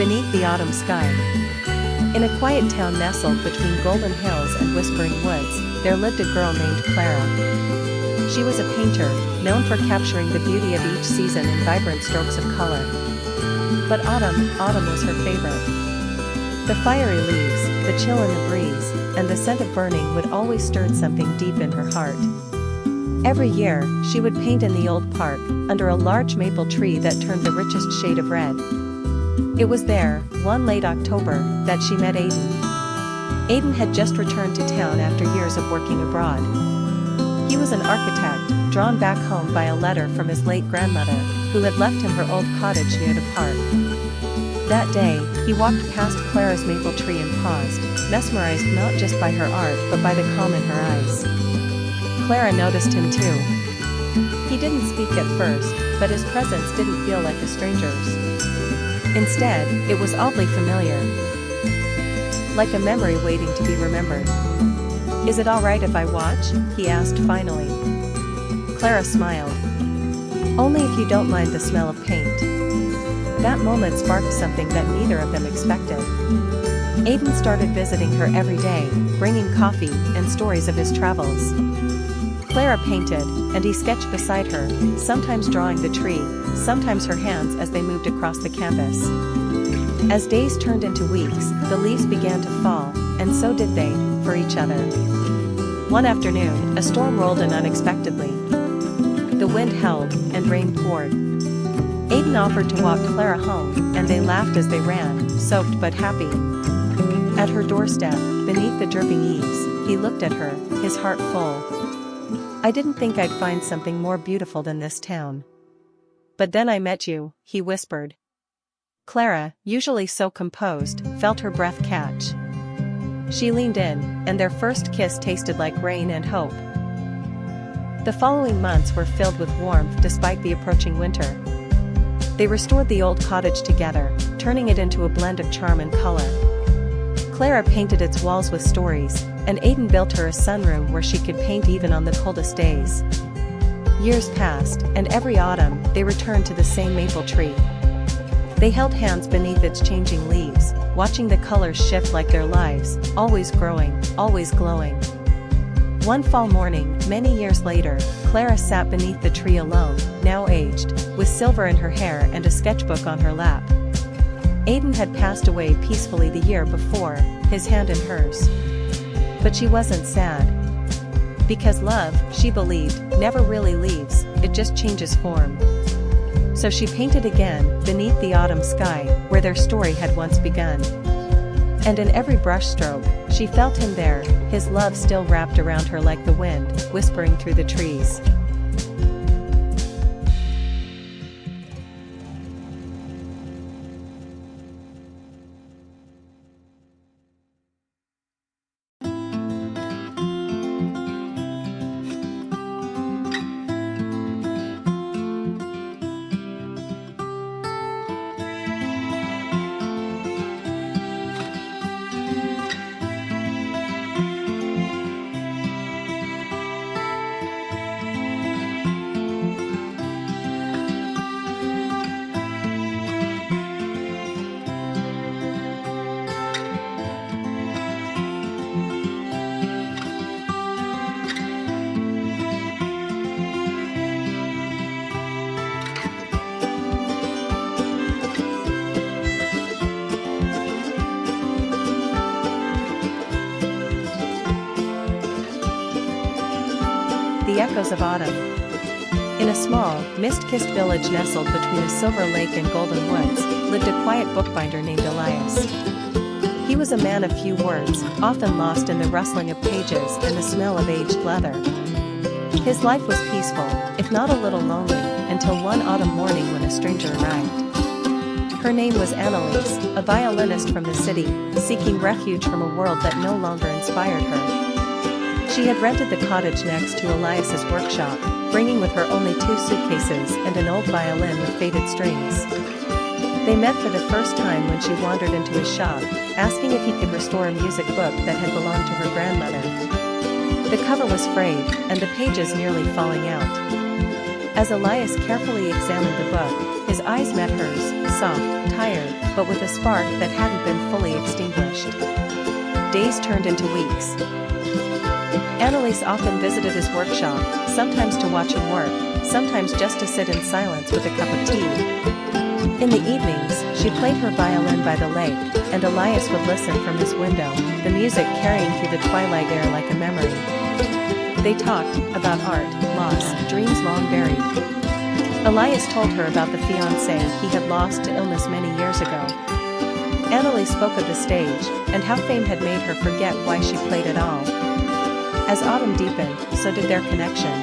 beneath the autumn sky. In a quiet town nestled between golden hills and whispering woods, there lived a girl named Clara. She was a painter, known for capturing the beauty of each season in vibrant strokes of color. But autumn was her favorite. The fiery leaves, the chill in the breeze, and the scent of burning wood always stirred something deep in her heart. Every year, she would paint in the old park, under a large maple tree that turned the richest shade of red. It was there, one late October, that she met Aidan. Aidan had just returned to town after years of working abroad. He was an architect, drawn back home by a letter from his late grandmother, who had left him her old cottage near the park. That day, he walked past Clara's maple tree and paused, mesmerized not just by her art but by the calm in her eyes. Clara noticed him too. He didn't speak at first, but his presence didn't feel like a stranger's. Instead, it was oddly familiar. Like a memory waiting to be remembered. "Is it alright if I watch?" he asked finally. Clara smiled. "Only if you don't mind the smell of paint." That moment sparked something that neither of them expected. Aidan started visiting her every day, bringing coffee and stories of his travels. Clara painted, and he sketched beside her, sometimes drawing the tree, sometimes her hands as they moved across the canvas. As days turned into weeks, the leaves began to fall, and so did they, for each other. One afternoon, a storm rolled in unexpectedly. The wind howled, and rain poured. Aidan offered to walk Clara home, and they laughed as they ran, soaked but happy. At her doorstep, beneath the dripping eaves, he looked at her, his heart full. "I didn't think I'd find something more beautiful than this town. But then I met you," he whispered. Clara, usually so composed, felt her breath catch. She leaned in, and their first kiss tasted like rain and hope. The following months were filled with warmth despite the approaching winter. They restored the old cottage together, turning it into a blend of charm and color. Clara painted its walls with stories, and Aidan built her a sunroom where she could paint even on the coldest days. Years passed, and every autumn, they returned to the same maple tree. They held hands beneath its changing leaves, watching the colors shift like their lives, always growing, always glowing. One fall morning, many years later, Clara sat beneath the tree alone, now aged, with silver in her hair and a sketchbook on her lap. Aidan had passed away peacefully the year before, his hand in hers. But she wasn't sad. Because love, she believed, never really leaves, it just changes form. So she painted again, beneath the autumn sky, where their story had once begun. And in every brushstroke, she felt him there, his love still wrapped around her like the wind, whispering through the trees. The echoes of autumn. In a small, mist-kissed village nestled between a silver lake and golden woods, lived a quiet bookbinder named Elias. He was a man of few words, often lost in the rustling of pages and the smell of aged leather. His life was peaceful, if not a little lonely, until one autumn morning when a stranger arrived. Her name was Annalise, a violinist from the city, seeking refuge from a world that no longer inspired her. She had rented the cottage next to Elias's workshop, bringing with her only 2 suitcases and an old violin with faded strings. They met for the first time when she wandered into his shop, asking if he could restore a music book that had belonged to her grandmother. The cover was frayed, and the pages nearly falling out. As Elias carefully examined the book, his eyes met hers, soft, tired, but with a spark that hadn't been fully extinguished. Days turned into weeks. Anneliese often visited his workshop, sometimes to watch him work, sometimes just to sit in silence with a cup of tea. In the evenings, she played her violin by the lake, and Elias would listen from his window, the music carrying through the twilight air like a memory. They talked about art, loss, dreams long buried. Elias told her about the fiancé he had lost to illness many years ago. Anneliese spoke of the stage, and how fame had made her forget why she played at all. As autumn deepened, so did their connection.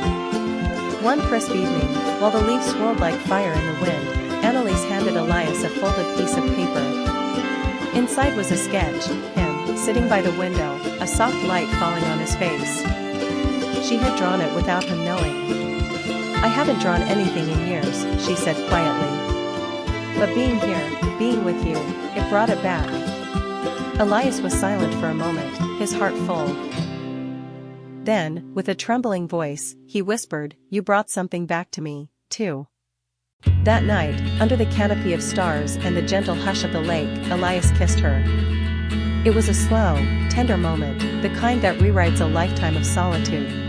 One crisp evening, while the leaves swirled like fire in the wind, Anneliese handed Elias a folded piece of paper. Inside was a sketch, him, sitting by the window, a soft light falling on his face. She had drawn it without him knowing. "I haven't drawn anything in years," she said quietly. "But being here, being with you, it brought it back." Elias was silent for a moment, his heart full. Then, with a trembling voice, he whispered, "You brought something back to me, too." That night, under the canopy of stars and the gentle hush of the lake, Elias kissed her. It was a slow, tender moment, the kind that rewrites a lifetime of solitude.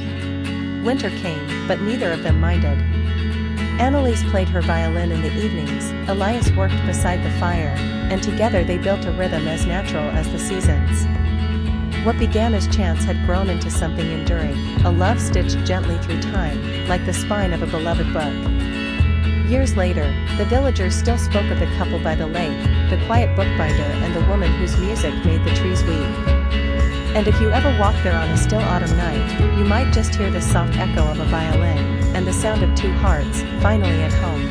Winter came, but neither of them minded. Anneliese played her violin in the evenings, Elias worked beside the fire, and together they built a rhythm as natural as the seasons. What began as chance had grown into something enduring, a love stitched gently through time, like the spine of a beloved book. Years later, the villagers still spoke of the couple by the lake, the quiet bookbinder and the woman whose music made the trees weep. And if you ever walk there on a still autumn night, you might just hear the soft echo of a violin, and the sound of two hearts, finally at home.